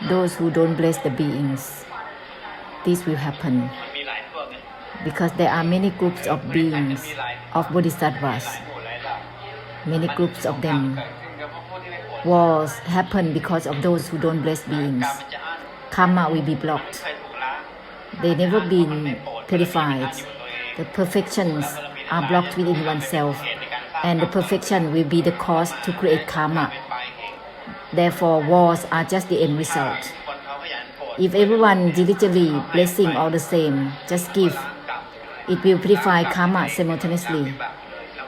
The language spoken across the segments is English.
those who don't bless the beings, this will happen because there are many groups of beings, of bodhisattvas, many groups of them. Wars happen because of those who don't bless beings. Karma will be blocked. They never been purified. The perfections are blocked within oneself, and the perfection will be the cause to create karma. Therefore, wars are just the end result. If everyone diligently blessing all the same, just give, it will purify karma simultaneously.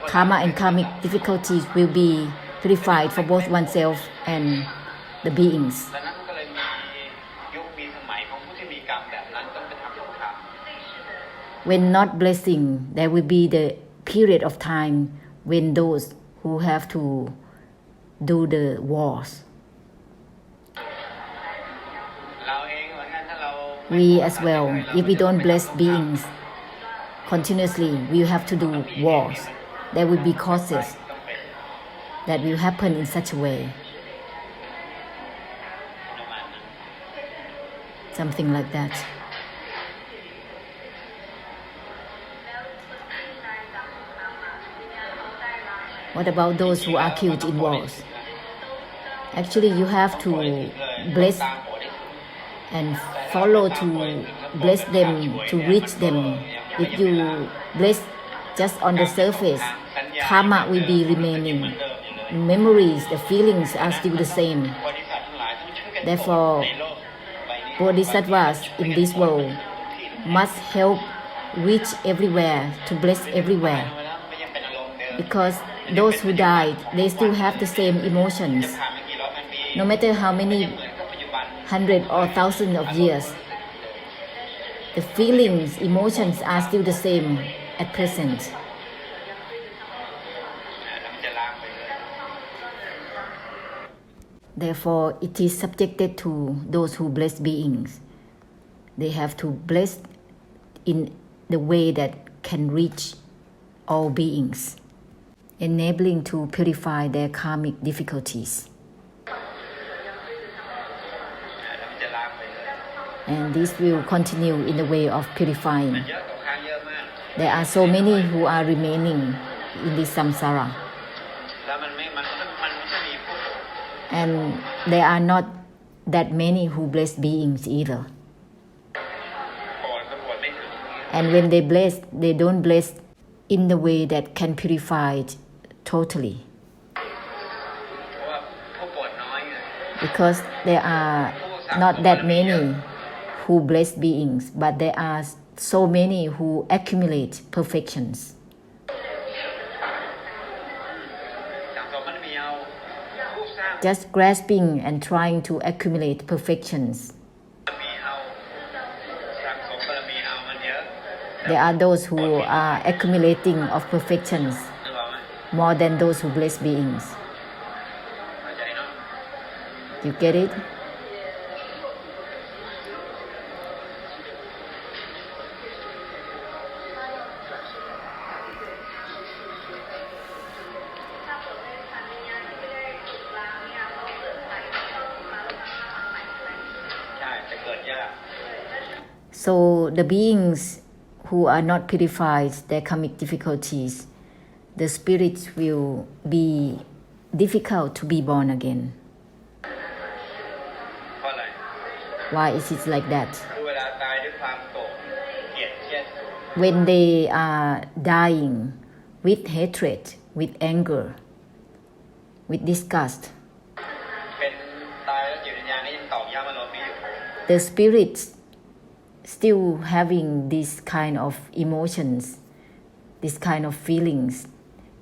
Karma and karmic difficulties will be purified for both oneself and the beings. When not blessing, there will be the period of time when those who have to do the wars. We as well, if we don't bless beings continuously, we have to do wars. There will be causes that will happen in such a way. Something like that. What about those who are killed in wars? Actually, you have to bless and follow to bless them, to reach them. If you bless just on the surface, karma will be remaining. Memories, the feelings are still the same. Therefore, bodhisattvas in this world must help reach everywhere, to bless everywhere. Because those who died, they still have the same emotions. No matter how many hundred or thousand of years, the feelings, emotions are still the same at present. Therefore, it is subjected to those who bless beings. They have to bless in the way that can reach all beings, enabling to purify their karmic difficulties. And this will continue in the way of purifying. There are so many who are remaining in this samsara. And there are not that many who bless beings either. And when they bless, they don't bless in the way that can purify it totally. Because there are not that many who bless beings, but there are so many who accumulate perfections. Just grasping and trying to accumulate perfections. There are those who are accumulating of perfections more than those who bless beings. You get it? So the beings who are not purified their karmic difficulties, the spirits will be difficult to be born again. Why is it like that? When they are dying with hatred, with anger, with disgust, the spirits still having this kind of emotions, this kind of feelings,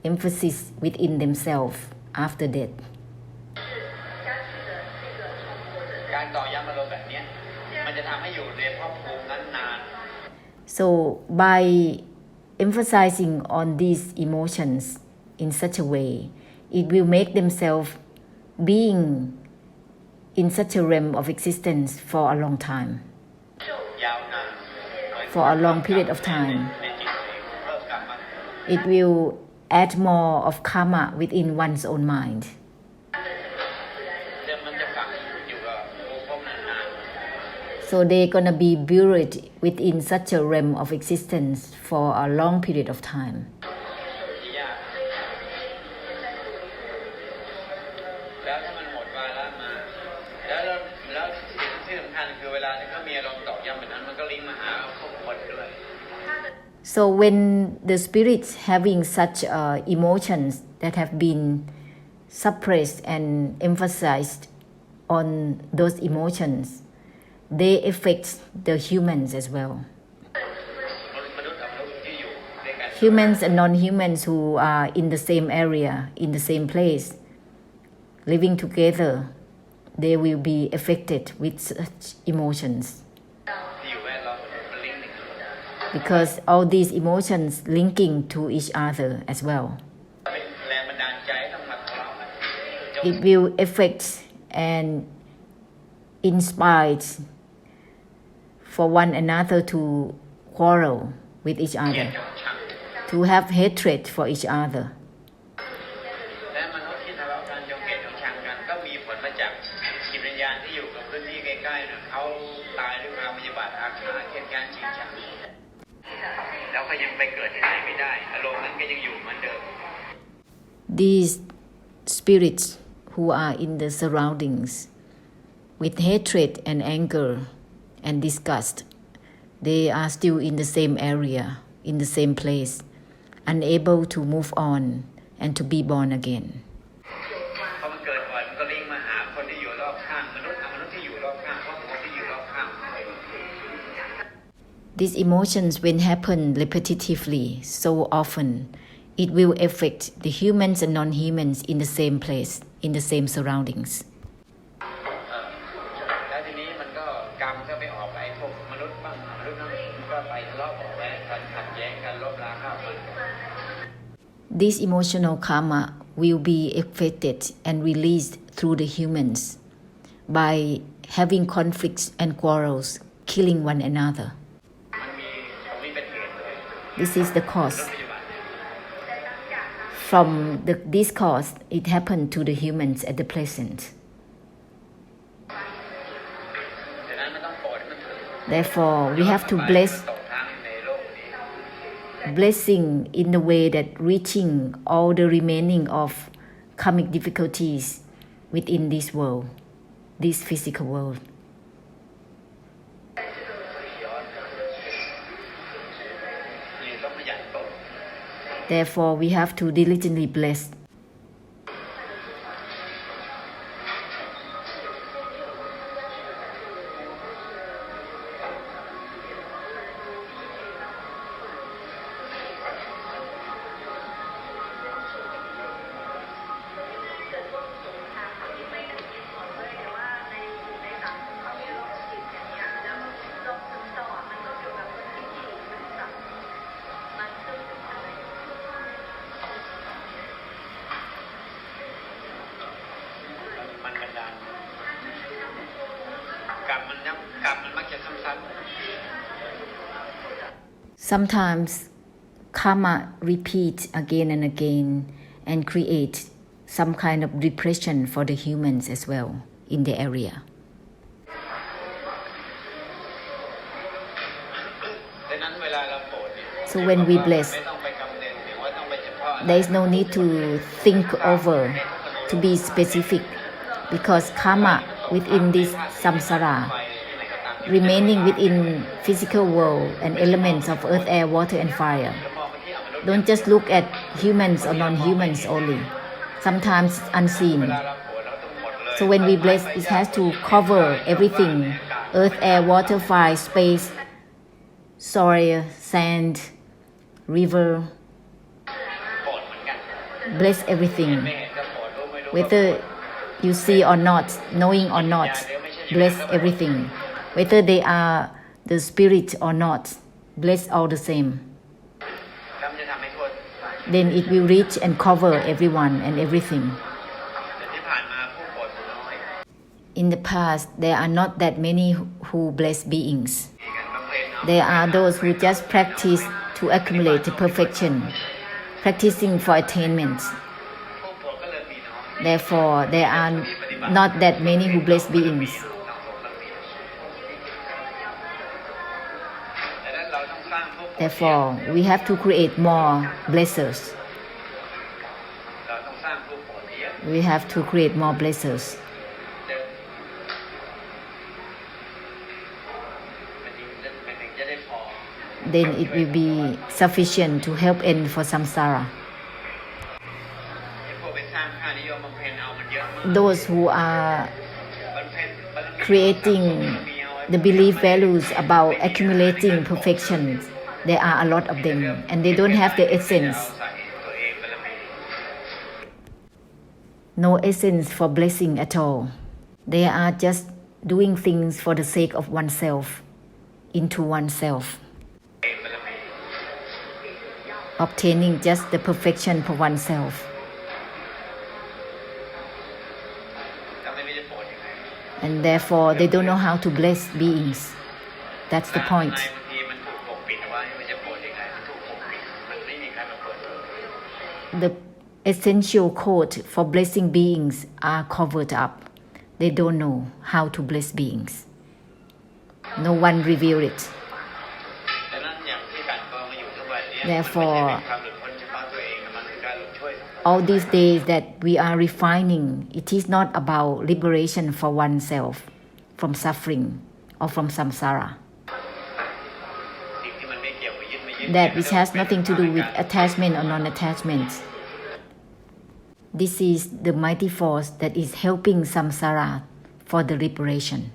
emphasis within themselves after death. So by emphasizing on these emotions in such a way, it will make themselves being in such a realm of existence for a long time. For a long period of time. It will add more of karma within one's own mind. So they're gonna be buried within such a realm of existence for a long period of time. So when the spirits having such emotions that have been suppressed and emphasized on those emotions, they affect the humans as well. Humans and non-humans who are in the same area, in the same place, living together, they will be affected with such emotions. Because all these emotions linking to each other as well. It will affect and inspire for one another to quarrel with each other, to have hatred for each other. These spirits who are in the surroundings with hatred and anger and disgust, they are still in the same area, in the same place, unable to move on and to be born again. These emotions, when happen repetitively so often, it will affect the humans and non-humans in the same place, in the same surroundings. This emotional karma will be affected and released through the humans by having conflicts and quarrels, killing one another. This is the cause. From this cause, it happened to the humans at the present. Therefore, we have to blessing in the way that reaching all the remaining of karmic difficulties within this world, this physical world. Therefore, we have to diligently bless. Sometimes karma repeats again and again and create some kind of depression for the humans as well in the area. So when we bless, there is no need to think over, to be specific, because karma within this samsara, remaining within physical world and elements of earth, air, water and fire. Don't just look at humans or non-humans only. Sometimes it's unseen. So when we bless, it has to cover everything: earth, air, water, fire, space, soil, sand, river. Bless everything. Whether you see or not, knowing or not, bless everything. Whether they are the spirit or not, bless all the same. Then it will reach and cover everyone and everything. In the past, there are not that many who bless beings. There are those who just practice to accumulate perfection, practicing for attainment. Therefore, there are not that many who bless beings. Therefore, we have to create more blessers. We have to create more blessers. Then it will be sufficient to help end for samsara. Those who are creating the belief values about accumulating perfections, there are a lot of them, and they don't have the essence. No essence for blessing at all. They are just doing things for the sake of oneself, into oneself, obtaining just the perfection for oneself. And therefore, they don't know how to bless beings. That's the point. The essential code for blessing beings are covered up. They don't know how to bless beings. No one revealed it. Therefore, all these days that we are refining, it is not about liberation for oneself from suffering or from samsara. That which has nothing to do with attachment or non-attachment. This is the mighty force that is helping samsara for the liberation.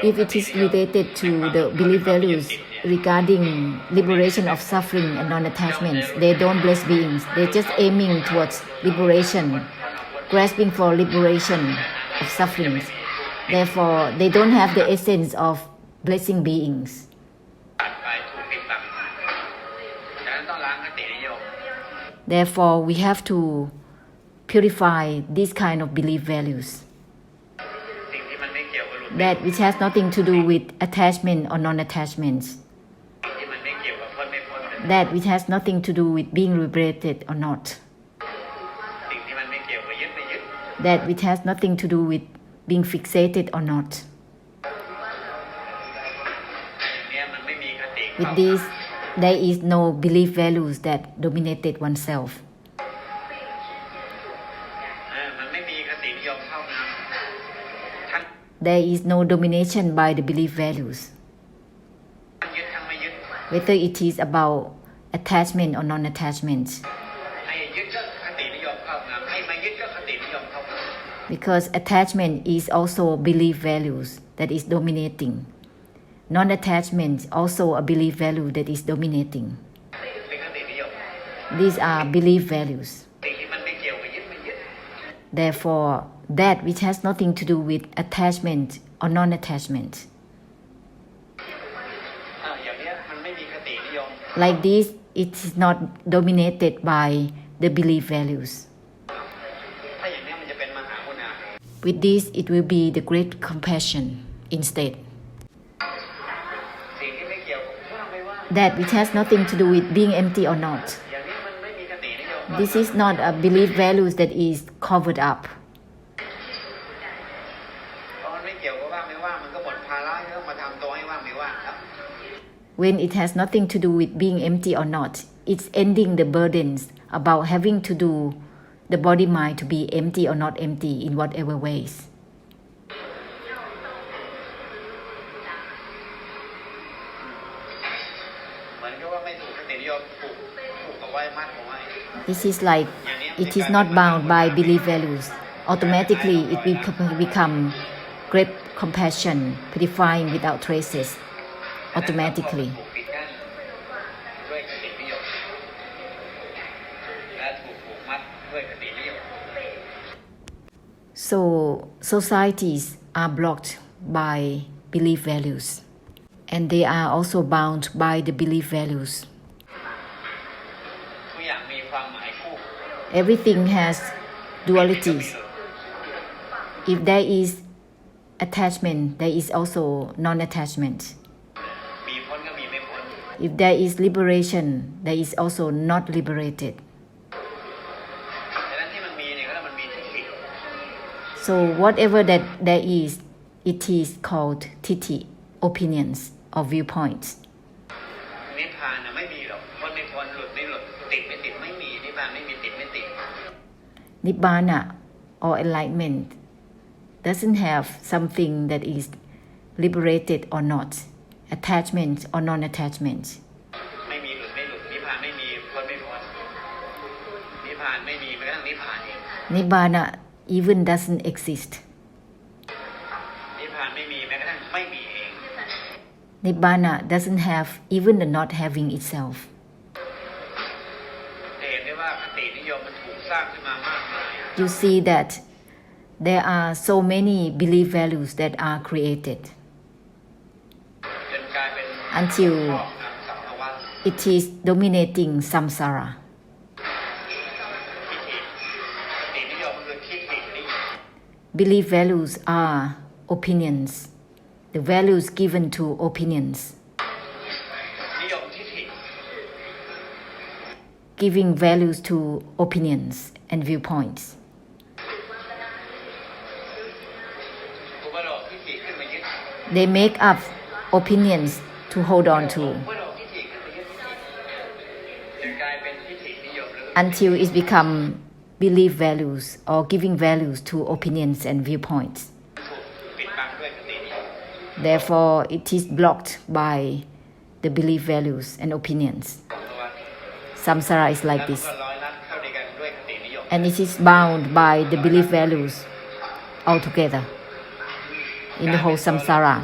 If it is related to the belief values regarding liberation of suffering and non-attachments, they don't bless beings. They're just aiming towards liberation, grasping for liberation of sufferings. Therefore, they don't have the essence of blessing beings. Therefore, we have to purify these kind of belief values. That which has nothing to do with attachment or non-attachments. That which has nothing to do with being liberated or not. That which has nothing to do with being fixated or not. With this, there is no belief values that dominated oneself. There is no domination by the belief values. Whether it is about attachment or non-attachment. Because attachment is also belief values that is dominating. Non-attachment also a belief value that is dominating. These are belief values. Therefore, that which has nothing to do with attachment or non-attachment. Like this, it is not dominated by the belief values. With this, it will be the great compassion instead. That which has nothing to do with being empty or not. This is not a belief values that is covered up. When it has nothing to do with being empty or not, it's ending the burdens about having to do the body-mind to be empty or not empty in whatever ways. This is like it is not bound by belief values. Automatically, it will become great compassion, purifying without traces. Automatically. So, societies are blocked by belief values, and they are also bound by the belief values. Everything has dualities. If there is attachment, there is also non-attachment. If there is liberation, there is also not liberated. So whatever that there is, it is called titi, opinions or viewpoints. นิพพานไม่มีหรอกพ้นไม่พ้นหลุดไม่หลุดติดไม่ติดไม่มีนิพพานไม่มีติดไม่ติด Nibbana or enlightenment doesn't have something that is liberated or not, attachment or non-attachment. ไม่มีหลุดไม่หลุดนิพพานไม่มีพ้นไม่พ้นนิพพานไม่มีแม้กระทั่งนิพพานเอง Nibbana even doesn't exist. นิพพานไม่มีแม้กระทั่งไม่มีเอง Nibbana doesn't have even the not having itself. เห็นได้ว่าคตินิยมมันถูกสร้างขึ้นมามากมาย You see that there are so many belief values that are created จนกลายเป็น until ครอบงำสังสารวัฏ it is dominating samsara. คตินิยมคือทิฏฐินิยม Belief values are opinions, the values given to opinions, นิยมทิฏฐิ giving values to opinions and viewpoints. อุปโลกทิฏฐิขึ้นมายึด They make up opinions to hold on to อุปโลกทิฏฐิขึ้นมายึดจนกลายเป็นทิฏฐินิยมหรือ until it become belief values or giving values to opinions and viewpoints. ถูกปิดบังด้วยคตินิยม Therefore, it is blocked by the belief values and opinions. ตัว Samsara is แล้ like วมัน this, ก็ร้อยลัดเข้าด้วยกันด้วยคตินิยม and it is bound by the belief values altogether in the whole samsara.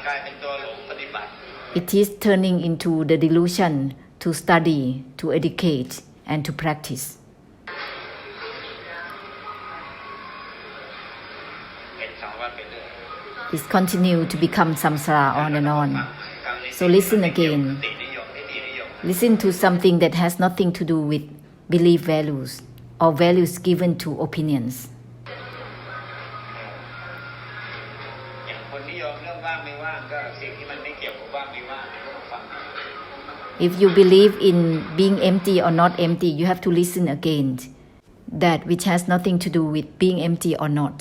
กลายเป็นตัวหลงปฏิบัติ It is turning into the delusion to study, to educate, and to practice. เป็นสังวัฏไปเรื่อย It continues to become samsara on and on. So listen again. คตินิยมทิฏฐินิยม Listen to something that has nothing to do with belief values or values given to opinions. อย่างคนนิยมเรื่องว่างไม่ว่างก็สิ่งที่มันไม่เกี่ยวกับว่างไม่ว่างก็ต้องฟัง If you believe in being empty or not empty, you have to listen again. That which has nothing to do with being empty or not.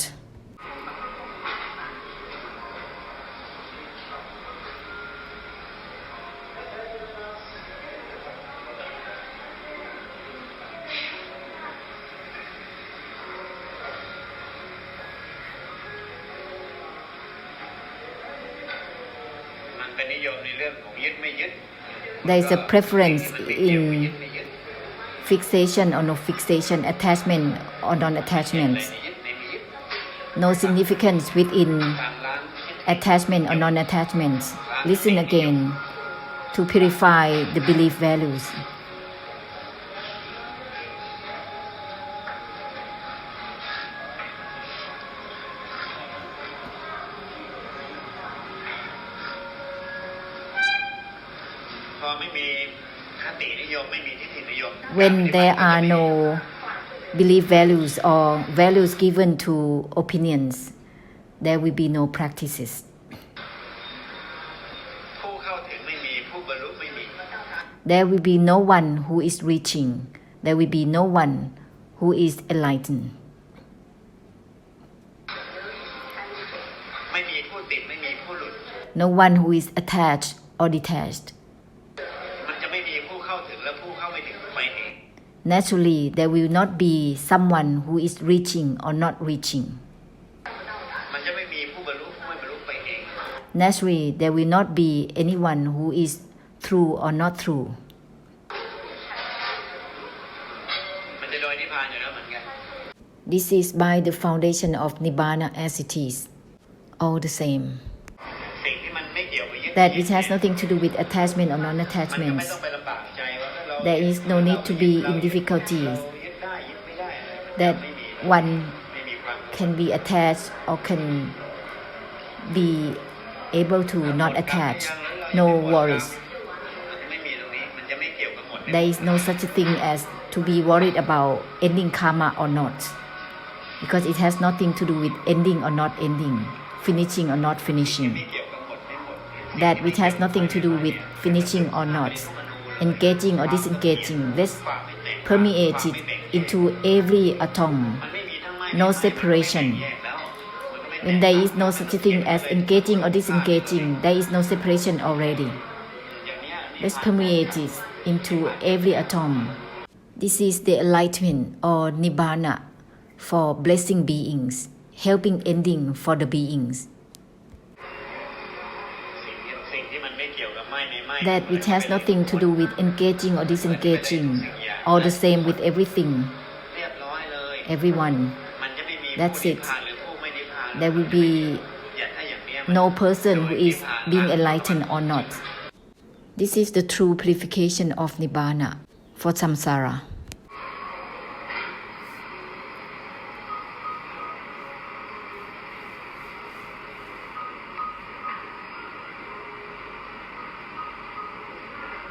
มันเป็นนิยมในเรื่องของยึดไม่ยึด There is a preference มันเป็นเกี่ยวกับ in ยึดไม่ยึด fixation or no fixation, attachment or non-attachment. ในยึดในไม่ยึด No significance within การล้างทิฏฐิ attachment or non-attachment. Listen again to purify the belief values. พอไม่มีคตินิยมไม่มีทิฏฐินิยม When there are no belief values or values given to opinions, there will be no practices. ผู้เข้าถึงไม่มีผู้บรรลุไม่มี There will be no one who is reaching. There will be no one who is enlightened. ไม่มีผู้ติดไม่มีผู้หลุด No one who is attached or detached. มันจะไม่มีผู้เข้าถึงและผู้เข้าไม่ถึงไปเอง Naturally, there will not be someone who is reaching or not reaching. มันจะไม่มีผู้บรรลุผู้ไม่บรรลุไปเอง Naturally, there will not be anyone who is through or not through. มันจะโดยนิพพานอยู่แล้วเหมือนกัน This is by the foundation of Nibbana as it is, all the same. สิ่งที่มันไม่เกี่ยวกับยึด That which has nothing to do with attachment or มันก็ไม่ non-attachments. ต้องไปลำบากใจว่าเรา There is no need to be in difficulties เรายึดได้ยึดไม่ได้ that ไม่มี one ไม่มีความ can be attached or can be able to not attach. No worries. ไม่มีตรงนี้มันจะไม่เกี่ยวกับหมด There is no such a thing as to be worried about ending karma or not, because it has nothing to do with ending or not ending, finishing or not finishing. ไม่เกี่ยวกับหมดไม่หมด That which has nothing to do with finishing or not, engaging or disengaging. Let's permeate it into every atom. มันไม่มีทั้งไม้ No ไม่ separation. แยกแล้ว When there is no such thing as engaging or disengaging, there is no separation already. Let's permeate it into every atom. This is the enlightenment or nibbana for blessing beings, helping ending for the beings. That which has nothing to do with engaging or disengaging, all the same with everything, everyone. That's it. There will be no person who is being enlightened or not. This is the true purification of nibbana for samsara.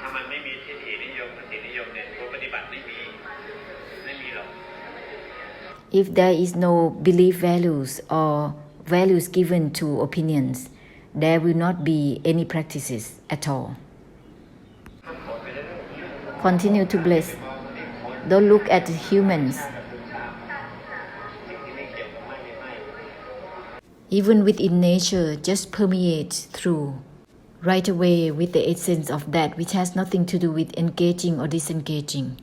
ถ้ามันไม่มีทิฏฐินิยมคตินิยมเนี่ยตัวปฏิบัติไม่มีหรอก If there is no belief values or values given to opinions, there will not be any practices at all. Continue to bless. Don't look at humans. Even within nature, just permeate through, right away with the essence of that which has nothing to do with engaging or disengaging.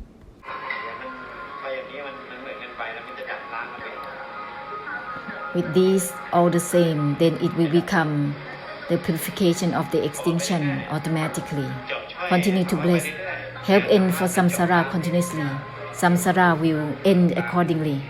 With these all the same, then it will become the purification of the extinction automatically. Continue to bless. Help end for samsara continuously. Samsara will end accordingly.